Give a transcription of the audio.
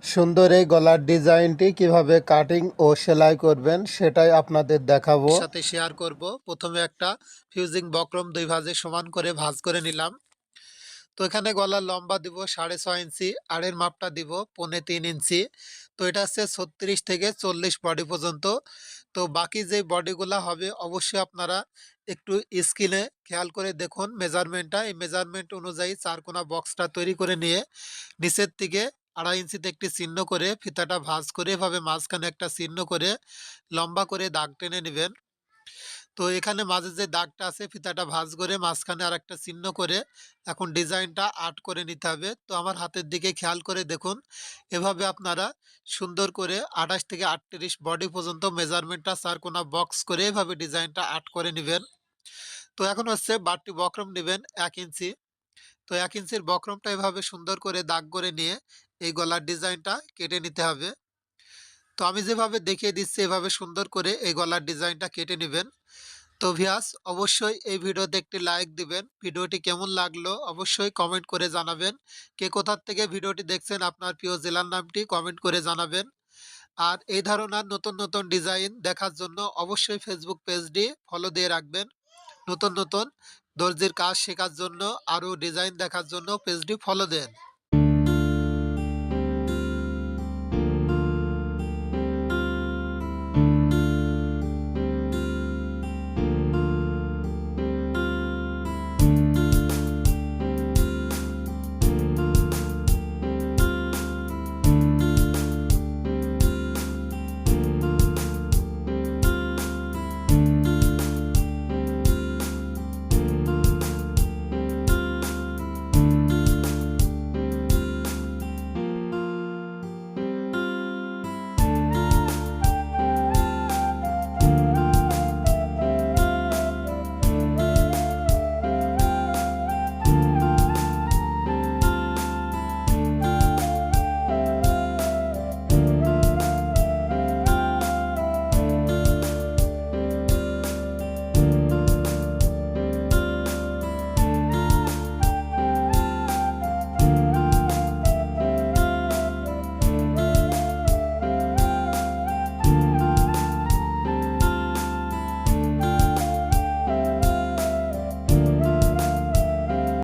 সুন্দর এই গলার ডিজাইনটি কিভাবে কাটিং ও সেলাই করবেন সেটাই আপনাদের দেখাবো। সাথে শেয়ার করব। প্রথমে একটা ফিউজিং বক্রম দুই ভাঁজে সমান করে ভাঁজ করে নিলাম। তো এখানে গলার লম্বা দিব 6.5 ইঞ্চি, আড়ের মাপটা দিব 3.25 ইঞ্চি। তো এটা হচ্ছে 36 থেকে 40 বডি পর্যন্ত। তো বাকি যে বডিগুলা হবে অবশ্যই আপনারা একটু স্ক্রিনে খেয়াল করে দেখুন মেজারমেন্টটা। এই মেজারমেন্ট অনুযায়ী চারকোনা বক্সটা তৈরি করে নিয়ে নিচের থেকে 2.5 ইঞ্চিতে একটি চিহ্ন করে ফিতাটা ভাঁজ করে এভাবে মাঝখানে একটা চিহ্ন করে লম্বা করে দাগ টেনে নেবেন। তো এখানে মাঝে যে দাগটা আছে ফিতাটা ভাঁজ করে মাঝখানে আর একটা চিহ্ন করে এখন ডিজাইনটা আর্ট করে নিতে হবে। তো আমার হাতের দিকে খেয়াল করে দেখুন, এভাবে আপনারা সুন্দর করে 28 থেকে 38 বডি পর্যন্ত মেজারমেন্টটা চারকোনা বক্স করে এভাবে ডিজাইনটা আর্ট করে নেবেন। তো এখন হচ্ছে বাড়তি বক্রম নেবেন 1 ইঞ্চি। তো 1 ইঞ্চির বক্রমটা এভাবে সুন্দর করে দাগ করে নিয়ে এই গলার ডিজাইনটা কেটে নিতে হবে। তো আমি যেভাবে দেখিয়ে দিচ্ছি এভাবে সুন্দর করে এই গলার ডিজাইনটা কেটে নেবেন। তো ভিউয়ার্স অবশ্যই এই ভিডিওতে একটি লাইক দিবেন। ভিডিওটি কেমন লাগলো অবশ্যই কমেন্ট করে জানাবেন। কে কোথা থেকে ভিডিওটি দেখছেন আপনার প্রিয় জেলার নামটি কমেন্ট করে জানাবেন। আর এই ধরনের নতুন নতুন ডিজাইন দেখার জন্য অবশ্যই ফেসবুক পেজটি ফলো দিয়ে রাখবেন। নতুন নতুন দর্জির কাজ শেখার জন্য আরও ডিজাইন দেখার জন্য পেজটি ফলো দেন।